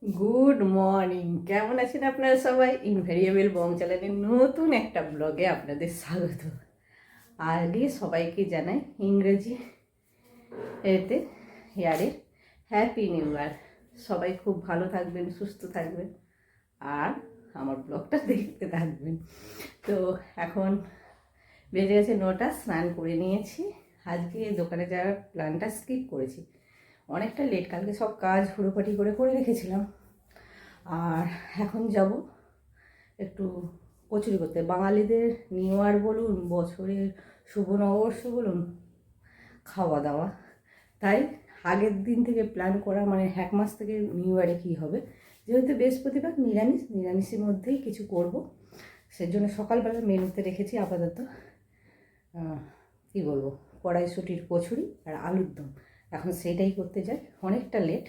Good morning, কেমন আছেন আপনারা সবাই? ইনভ্যারিয়েবল বং চ্যানেলের নতুন একটা ব্লগে আপনাদের স্বাগত। আগে সবাইকে জানাই ইংরেজি ইয়ারের হ্যাপি নিউ ইয়ার। সবাই খুব ভালো থাকবেন, সুস্থ থাকবেন, আর আমার ব্লগটা দেখতে থাকবেন। তো এখন বেজে গেছে 9টা, স্নান করে নিয়েছি। আজকে দোকানে যাওয়ার প্ল্যানটা স্কিপ করেছি, অনেকটা লেট। কালকে সব কাজ হুড়োপাটি করে রেখেছিলাম। আর এখন যাব একটু কচুরি করতে। বাঙালিদের নিউ ইয়ার বলুন, বছরের শুভ নববর্ষ বলুন, খাওয়া দাওয়া। তাই আগের দিন থেকে প্ল্যান করা, মানে 1 মাস থেকে নিউ ইয়ারে কী হবে। যেহেতু বৃহস্পতিবার নিরামিষের মধ্যেই কিছু করব, সেজন্য সকালবেলা মেনুতে রেখেছি আপাতত কী বলবো, কড়াইশুঁটির কচুরি আর আলুর দম। এখন সেইটাই করতে যাই, অনেকটা লেট।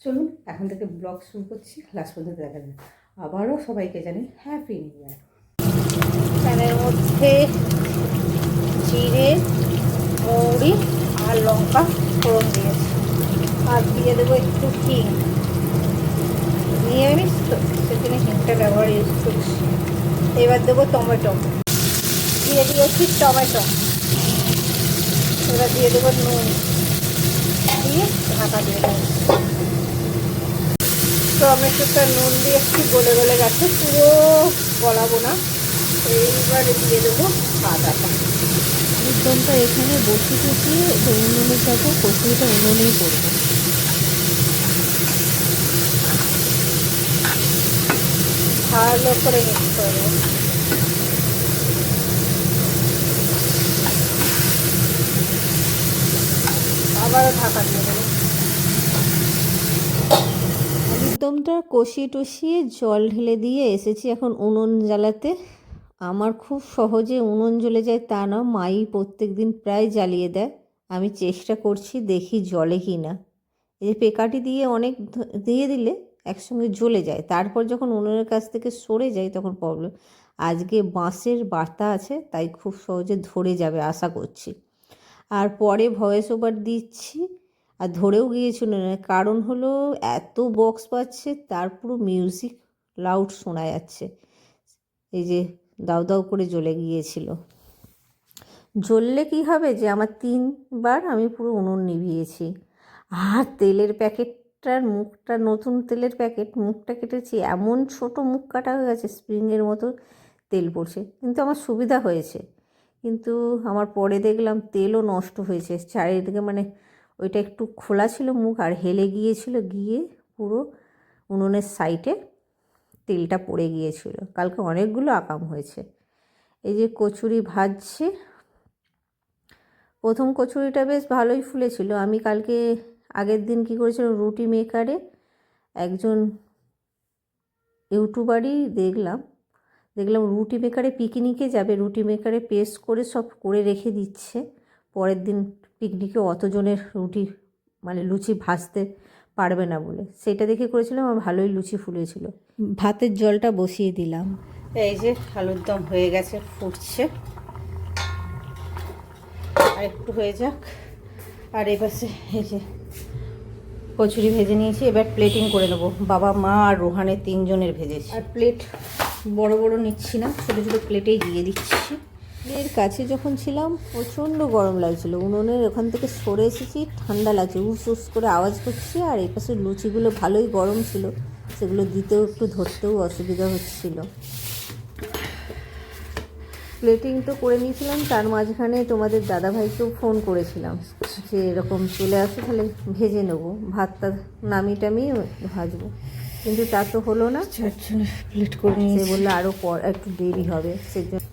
চলুন এখন থেকে ব্লগ শুরু করছি, লাস্ট পর্যন্ত দেখা যাবে। আবারও সবাইকে জানি হ্যাপি নিউ ইয়ার। প্যানের মধ্যে জিরে, মৌরি আর লঙ্কা ফোড়ন দিয়েছি, আর দিয়ে দেবো একটু হিং। নিরামিষ তো সেখানে হিংটা ব্যবহার ইউজ করছি। এবার দেবো টমেটো, দিয়ে দিয়েছি টমেটো। এবার দিয়ে দেবো নুন, দিয়ে ঢাকা দিয়ে দেবো। টমেটোটা নুন দিয়ে একটু গলে গেছে, পুরো গলাবো না। এইবারে দিয়ে দেবো আদাটা। একদমটা এখানে বসি টুকিয়ে উনুনে যাবো, কচুরিটা উনুনেই করবো। ভালো করে মিক্স করে দেবো। আবারও ঢাকা দিয়ে দেবো। একদমটা কষিয়ে টষিয়ে জল ঢেলে দিয়ে এসেছি এখন উনুন জ্বালাতে। আমার খুব সহজে উনুন জ্বলে যায় তা না, মাই প্রত্যেক দিন প্রায় জ্বালিয়ে দেয়। আমি চেষ্টা করছি, দেখি জ্বলে কি না। এই যে পেকাটি দিয়ে অনেক দিয়ে দিলে একসঙ্গে জ্বলে যায়, তারপর যখন উনুনের কাছ থেকে সরে যায় তখন প্রবলেম। আজকে বাঁশের বাতা আছে, তাই খুব সহজে ধরে যাবে আশা করছি। আর পরে ভয়েস ওভার দিচ্ছি, আর ধরেও গিয়েছিল না, কারণ হলো এত বক্স পাচ্ছে, তার পুরো মিউজিক লাউড শোনা যাচ্ছে। এই যে দাউ দাউ করে জ্বলে গিয়েছিল। জ্বললে কি হবে যে আমার 3বার আমি পুরো উনুন নিভিয়েছি। আর তেলের প্যাকেটটার মুখটা, নতুন তেলের প্যাকেট, মুখটা কেটেছি, এমন ছোট মুখ কাটা হয়ে গেছে, স্প্রিংয়ের মতো তেল পড়ছে। কিন্তু আমার সুবিধা হয়েছে, কিন্তু আমার পরে দেখলাম তেলও নষ্ট হয়েছে চারিদিকে। মানে ওইটা একটু খোলা ছিল মুখ, আর হেলে গিয়েছিল, গিয়ে পুরো উনুনের সাইডে তেলটা পড়ে গিয়েছিল। কালকে অনেকগুলো আকাম হয়েছে। এই যে কচুরি ভাজছে, প্রথম কচুরিটা বেশ ভালোই ফুলেছিল। আমি কালকে আগের দিন কী করেছিলাম, রুটি মেকারে একজন ইউটিউবারই দেখলাম রুটি মেকারে পিকনিকে যাবে, রুটি মেকারে পেস্ট করে সব করে রেখে দিচ্ছে। পরের দিন পিকনিকে অতজনের রুটি, মানে লুচি ভাজতে পারবে না বলে, সেটা দেখে করেছিলাম। আর ভালোই লুচি ফুলেছিল। ভাতের জলটা বসিয়ে দিলাম। এই যে আলুর দম হয়ে গেছে, ফুটছে, আর একটু হয়ে যাক। আর এই পাশে এই যে কচুরি ভেজে নিয়েছি, এবার প্লেটিং করে নেবো। বাবা, মা আর রোহানের 3জনের ভেজেছি। আর প্লেট বড় বড় নিচ্ছি না, ছোটো ছোটো প্লেটেই দিয়ে দিচ্ছি। এর কাছে যখন ছিলাম প্রচণ্ড গরম লাগছিল, উনুনের ওখান থেকে সরে এসেছি, ঠান্ডা লাগছে, উস উস করে আওয়াজ করছে। আর এই পাশে লুচিগুলো ভালোই গরম ছিল, সেগুলো দিতেও একটু ধরতেও অসুবিধা হচ্ছিল। প্লেটিং তো করে নিয়েছিলাম, তার মাঝখানে তোমাদের দাদাভাইকেও ফোন করেছিলাম যে এরকম চলে আসো, তাহলে ভেজে নেবো, ভাতটা নামিয়ে টামিয়ে ভাজবো। কিন্তু তা তো হলো না, প্লেট করে নিয়ে সে বললো আরও একটু দেরি হবে, সেজন্য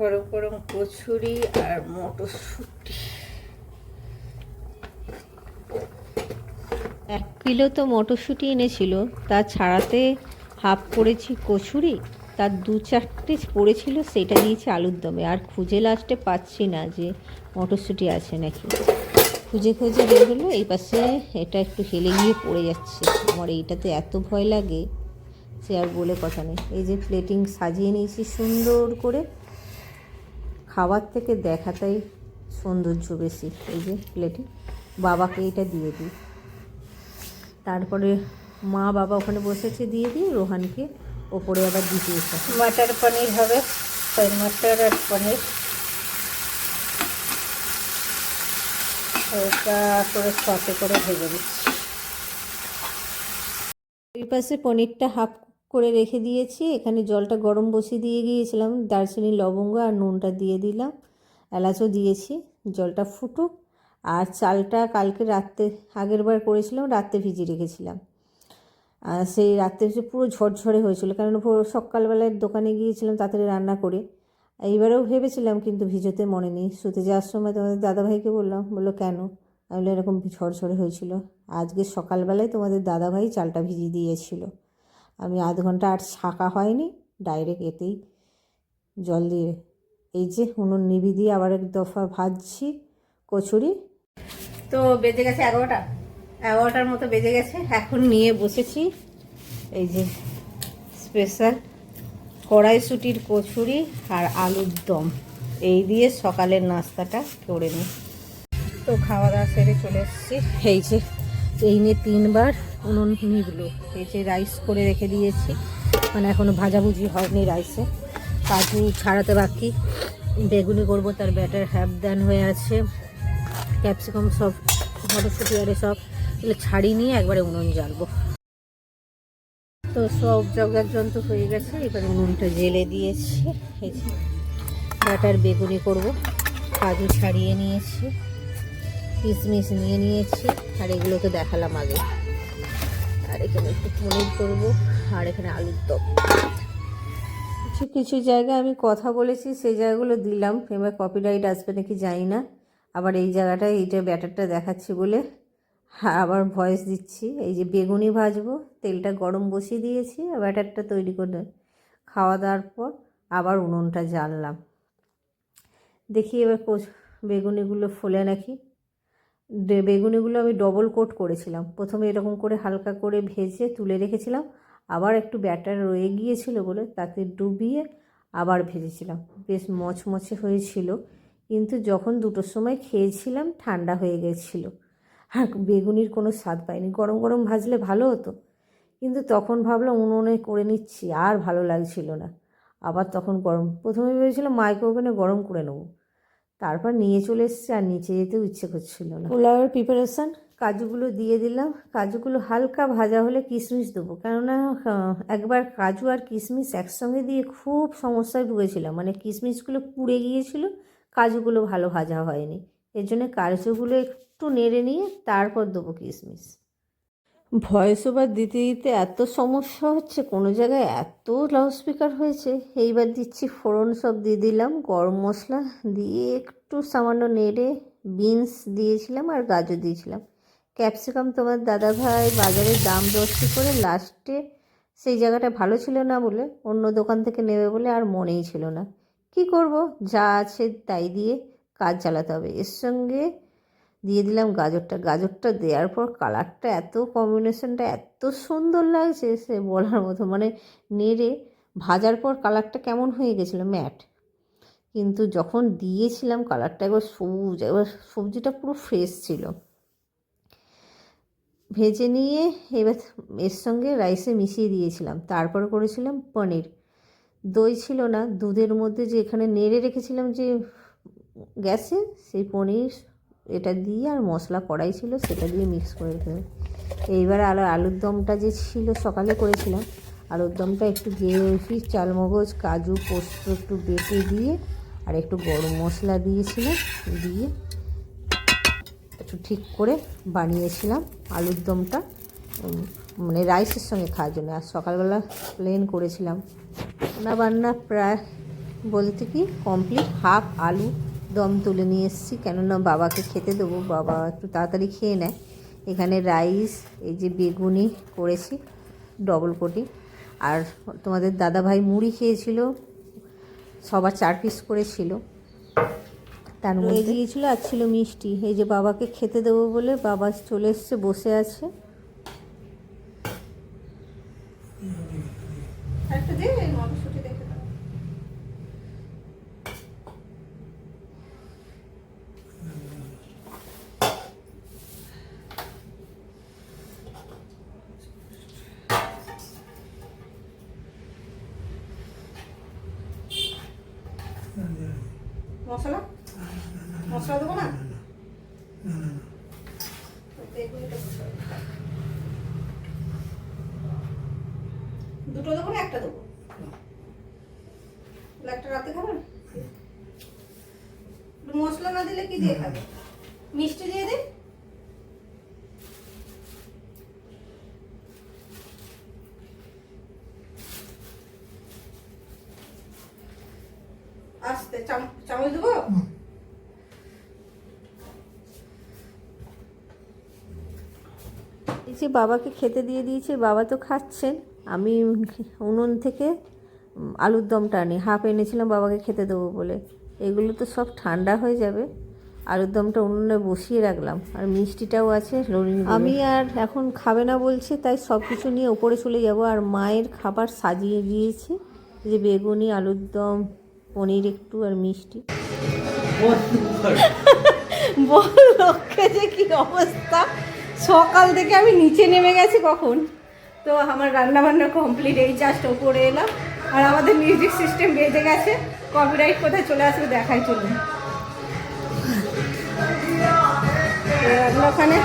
গরম গরম কচুরি আর মটরশুঁটি। 1 কিলো তো মটরশুঁটি এনেছিল, তা ছাড়াতে হাফ করেছি কচুরি, তার 2-4টে পড়েছিল, সেটা দিয়েছি আলুর দমে। আর খুঁজে লাস্টে পাচ্ছি না যে মটরশুঁটি আছে নাকি, খুঁজে বের হলো। এই পাশে এটা একটু হেলে গিয়ে পড়ে যাচ্ছে, আমার এইটাতে এত ভয় লাগে সে আর বলে কথা নেই। এই যে প্লেটিং সাজিয়ে নিয়েছি সুন্দর করে, খাবার থেকে দেখাটাই সৌন্দর্য বেশি। এই যে প্লেটিং, বাবাকে এটা দিয়ে দিই। তারপরে মা বাবা ওখানে বসেছে, দিয়ে দিয়ে রোহানকে ওপরে আবার দিতে এসে। মটর পনির হবে, মটর আর পনির ওটা করে সতে করে ভেজে দিচ্ছি। এই পাশে পনিরটা হাফ করে রেখে দিয়েছি। এখানে জলটা গরম বসিয়ে দিয়ে গিয়েছিলাম, দারচিনি লবঙ্গ আর নুনটা দিয়ে দিলাম, এলাচও দিয়েছি। জলটা ফুটুক। আর চালটা কালকে রাত্রে, আগের বার করেছিলাম রাত্রে ভিজিয়ে রেখেছিলাম, আর সেই রাত্রে পুরো ঝরঝরে হয়েছিল, কারণ পুরো সকালবেলায় দোকানে গিয়েছিলাম তাড়াতাড়ি রান্না করে। এইবারেও ভেবেছিলাম কিন্তু ভিজোতে মনে নেই। শুতে যাওয়ার সময় তোমাদের দাদাভাইকে বললাম, বললো কেন? আমি বললাম এরকম ঝরঝরে হয়েছিল। আজকে সকালবেলায় তোমাদের দাদাভাই চালটা ভিজিয়ে দিয়েছিল। আমি আধ ঘন্টা আর ছাঁকা হয়নি, ডাইরেক্ট এতেই জল দিয়ে এই যে উনুন নিভি দিয়ে আবার এক দফা ভাজছি কচুরি। তো বেজে গেছে 11টার মতো বেজে গেছে। এখন নিয়ে বসেছি এই যে স্পেশাল কড়াইশুঁটির কচুরি আর আলুর দম, এই দিয়ে সকালের নাস্তাটা করে নিই। তো খাওয়া দাওয়া সেরে চলে এসেছি। এই যে এই নিয়ে 3বার উনুন নিবলো। এই যে রাইস করে রেখে দিয়েছি, মানে এখনও ভাজাভুজি হয়নি রাইসে, কাজু ছাড়াতে বাকি। বেগুনি করবো, তার ব্যাটার হ্যাফ ডান হয়ে আছে। ক্যাপসিকাম সব মটরশুঁটি আরে সব এগুলো ছাড়িয়ে নিয়ে একবারে উনুন জ্বালবো। তো সব জগার যন্ত্র হয়ে গেছে, এবারে উনুনটা জেলে দিয়েছি। এই যে ব্যাটার বেগুনি করব, কাজু ছাড়িয়ে নিয়েছি, কিশমিশ নিয়ে নিয়েছি, আর এগুলো তো দেখালাম আগে। আর এখানে একটু পনির করবো, আর এখানে আলুর দম। কিছু কিছু জায়গায় আমি কথা বলেছি, সেই জায়গাগুলো দিলাম, এবার কপিরাইট আসবে নাকি জানি না। আবার এই জায়গাটায় এইটা ব্যাটারটা দেখাচ্ছি বলে আবার ভয়েস দিচ্ছি। এই যে বেগুনি ভাজবো, তেলটা গরম বসিয়ে দিয়েছি, আর ব্যাটারটা তৈরি করে খাওয়া দাওয়ার পর আবার উনুনটা জ্বাললাম। দেখি এবার বেগুনিগুলো ফোলে নাকি। বেগুনিগুলো আমি ডবল কোট করেছিলাম, প্রথমে এরকম করে হালকা করে ভেজে তুলে রেখেছিলাম, আবার একটু ব্যাটার রয়ে গিয়েছিল বলে তাতে ডুবিয়ে আবার ভেজেছিলাম, বেশ মচমচে হয়েছিল। কিন্তু যখন 2টোর সময় খেয়েছিলাম ঠান্ডা হয়ে গেছিলো, আর বেগুনির কোনো স্বাদ পাইনি। গরম গরম ভাজলে ভালো হতো, কিন্তু তখন ভাবলাম উনুনে করে নিচ্ছি, আর ভালো লাগছিল না। আবার তখন প্রথমে ভেবেছিলাম মাইক্রো ওভেনে গরম করে নেবো, তারপর নিয়ে চলে এসেছি, আর নিচে যেতেও ইচ্ছে করছিল না। পোলাওয়ের প্রিপারেশান, কাজুগুলো দিয়ে দিলাম। কাজুগুলো হালকা ভাজা হলে কিশমিশ দেবো, কেননা একবার কাজু আর কিশমিশ একসঙ্গে দিয়ে খুব সমস্যায় ভুগেছিলাম, মানে কিশমিশগুলো পুড়ে গিয়েছিল, কাজুগুলো ভালো ভাজা হয়নি। এর জন্য কাজুগুলো একটু নেড়ে নিয়ে তারপর দেবো কিশমিশ। ভয়েস ওভার দিতে দিতে এত সমস্যা হচ্ছে, কোনো জায়গায় এত লাউডস্পিকার হয়েছে। এইবার দিচ্ছি ফোড়ন, সব দিয়ে দিলাম, গরম মশলা দিয়ে একটু সামান্য নেড়ে বিনস দিয়েছিলাম আর গাজর দিয়েছিলাম। ক্যাপসিকাম তোমার দাদাভাই বাজারে দাম দস্তি করে লাস্টে সেই জায়গাটা ভালো ছিল না বলে অন্য দোকান থেকে নেবে বলে আর মনেই ছিল না। কি করব, যা আছে তাই দিয়ে কাজ চালাতে হবে। এর সঙ্গে দিয়ে দিলাম গাজরটা দেওয়ার পর কালারটা এত, কম্বিনেশনটা এত সুন্দর লাগছে সে বলার মতো, মানে নেড়ে ভাজার পর কালারটা কেমন হয়ে গেছিলো, ম্যাট, কিন্তু যখন দিয়েছিলাম কালারটা একবার সবুজ, একবার সবজিটা পুরো ফ্রেশ ছিল। ভেজে নিয়ে এবার এর সঙ্গে রাইসে মিশিয়ে দিয়েছিলাম, তারপর করেছিলাম পনির। দই ছিল না, দুধের মধ্যে যে এখানে নেড়ে রেখেছিলাম যে গ্যাসে, সেই পনির এটা দিয়ে আর মশলা কড়াই ছিল সেটা দিয়ে মিক্স করে রেখে দেবো। এইবার আলুর দমটা যে ছিল সকালে করেছিলাম, আলুর দমটা একটু গ্রেভি, চালমগজ, কাজু, পোস্ত একটু বেটে দিয়ে আর একটু গরম মশলা দিয়েছিলাম, দিয়ে একটু ঠিক করে বানিয়েছিলাম আলুর দমটা, মানে রাইসের সঙ্গে খাওয়ার জন্য। আর সকালবেলা প্লেন করেছিলাম। রান্না প্রায় বলতে কি কমপ্লিট, হাফ আলু দম তুলে নিয়ে এসেছি, কেননা বাবাকে খেতে দেবো, বাবা একটু তাড়াতাড়ি খেয়ে নেয়। এখানে রাইস, এই যে বেগুনি করেছি ডবল কোটিং, আর তোমাদের দাদাভাই মুড়ি খেয়েছিল, সবার 4 পিস করেছিল, তার মধ্যে গিয়েছিলো আর ছিল মিষ্টি। এই যে বাবাকে খেতে দেবো বলে বাবা চলে এসছে, বসে আছে। মশলা মশলা দেবো না, বেগুনিটা দুটো দেবো না একটা দেবো, একটা রাতে খাবেন। মশলা না দিলে কি দিয়ে খাবে? মিষ্টি দিয়ে দিন। আস্তে চামচ দেবো। এই যে বাবাকে খেতে দিয়ে দিয়েছি, বাবা তো খাচ্ছেন। আমি উনুন থেকে আলুর দমটা আনি, হাফ এনেছিলাম বাবাকে খেতে দেবো বলে। এগুলো তো সব ঠান্ডা হয়ে যাবে। আলুর দমটা উনুনে বসিয়ে রাখলাম, আর মিষ্টিটাও আছে লরিন। আমি আর এখন খাবে না বলছি, তাই সব কিছু নিয়ে ওপরে চলে যাব। আর মায়ের খাবার সাজিয়ে দিয়েছি, যে বেগুনি, আলুর দম, পনির একটু আর মিষ্টি। বল লক্ষ্যে যে কি অবস্থা, সকাল থেকে আমি নিচে নেমে গেছি কখন। তো আমার রান্না বান্না কমপ্লিট, এই জাস্ট ওপরে এলাম। আর আমাদের মিউজিক সিস্টেম বেজে গেছে, কপিরাইট কোথায় চলে আসবে দেখাই। চলুন আমরা ওখানে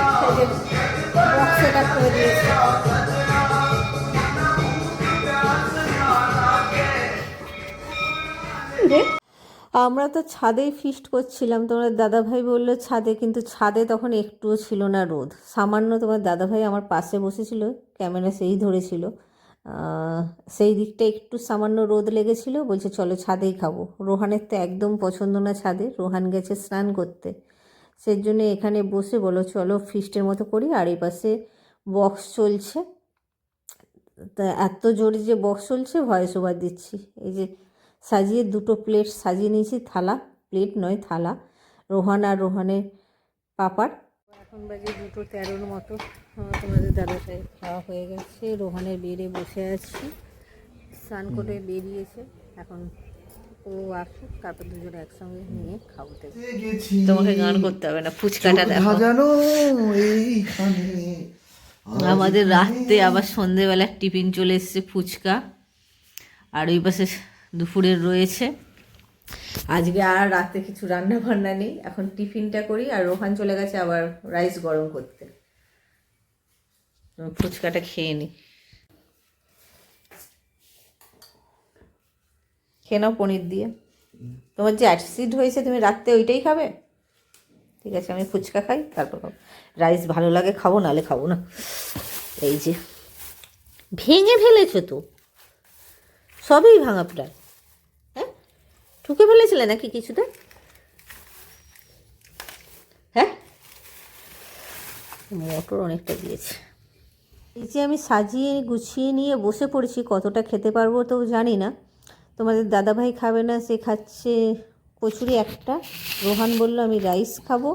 বক্স সেট আপ করে দিয়েছি। আমরা তো ছাদেই ফিস্ট করছিলাম। তোমার দাদাভাই বললো ছাদে, কিন্তু ছাদে তখন একটুও ছিল না রোদ, সামান্য। তোমার দাদাভাই আমার পাশে বসেছিল, ক্যামেরা সেই ধরেছিল। সেই দিকটা একটু সামান্য রোদ লেগেছিল, বলছে চলো ছাদেই খাবো। রোহানের তো একদম পছন্দ না ছাদে, রোহান গেছে স্নান করতে। সেই জন্য এখানে বসে বলো চলো ফিস্টের মতো করি। আর এই পাশে বক্স চলছে, তা এত জোরে যে বক্স চলছে ভয়েস ওভার দিচ্ছি। এই যে সাজিয়ে দুটো প্লেট সাজিয়ে নিয়েছি, থালা, প্লেট নয় থালা, রোহান আর রোহানের পাপার। এখন বাজে 2:13 মতো। তোমাদের দাদা ভাই খাওয়া হয়ে গেছে, রোহানের বেডে বসে আছি, স্নান করে বেরিয়েছে। এখন ও আসুক, তারপর দুজনে একসঙ্গে নিয়ে খাবো। তোমাকে গান করতে হবে না, ফুচকাটা দেখো। আমাদের রাতে আবার সন্ধেবেলা টিফিন চলে এসছে, ফুচকা। আর ওই পাশে দুপুরের রয়েছে। আজকে আর রাতে কিছু রান্না বান্না নেই, এখন টিফিনটা করি। আর রোহান চলে গেছে আবার রাইস গরম করতে। ফুচকাটা খেয়ে নি, খেয়ে নাও পনির দিয়ে। তোমার যে অ্যাসিড হয়েছে, তুমি রাত্রে ওইটাই খাবে? ঠিক আছে, আমি ফুচকা খাই, তারপর খাবো। রাইস ভালো লাগে খাবো, নাহলে খাবো না। এই যে ভেঙে ফেলেছো তো, সবই ভাঙা প্রায়। হ্যাঁ, ঠুকে ফেলেছিলে নাকি কিছুটা? হ্যাঁ, মটর অনেকটা দিয়েছে। এই যে আমি সাজিয়ে গুছিয়ে নিয়ে বসে পড়েছি, কতটা খেতে পারবো তো জানি না। তোমাদের দাদাভাই খাবে না, সে খাচ্ছে কচুরি একটা। রোহান বলল আমি রাইস খাবো।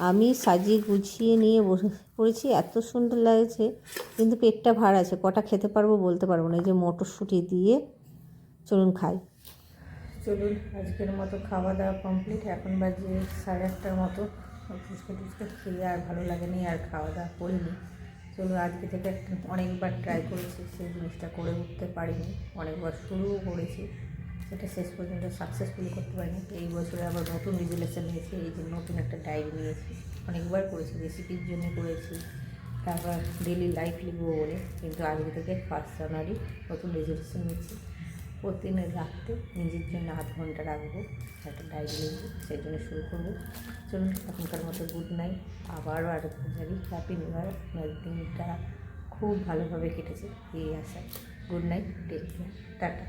আমি সাজিয়ে গুছিয়ে নিয়ে বসে পড়েছি, এত সুন্দর লাগছে, কিন্তু পেটটা ভার আছে। কটা খেতে পারবো বলতে পারবো না। এই যে মটরশুঁটি দিয়ে, চলুন খাই। চলুন, আজকের মতো খাওয়া দাওয়া কমপ্লিট। এখন বাজে 8:30 মতো। ফুচকা টুচকা খেয়ে আর ভালো লাগেনি, আর খাওয়া দাওয়া করিনি। চলো, আজকে থেকে অনেকবার ট্রাই করেছি, সেই জিনিসটা করে উঠতে পারিনি। অনেকবার শুরুও করেছি, সেটা শেষ পর্যন্ত সাকসেসফুলি করতে পারিনি। এই বছরে আবার নতুন রেজুলেশন নিয়েছি, এই যে নতুন একটা ডায়েরি নিয়েছি। অনেকবার করেছি, রেসিপির জন্য করেছি, তারপর ডেলি লাইফ লিখবো বলে। কিন্তু আজকে থেকে 1 জানুয়ারি নতুন রেজুলেশন নিচ্ছি, প্রতিদিনের রাখতে নিজের জন্য আধ ঘন্টা রাখবো, একটা ডায়েরি লিখবো, সেই জন্য শুরু করবো। চলুন, এখনকার মতো গুড নাইট। আবারও আর জানি হ্যাপি নিউ ইয়ার। আপনার দিনটা খুব ভালোভাবে কেটেছে এই আশায়। Good night, take care, tata.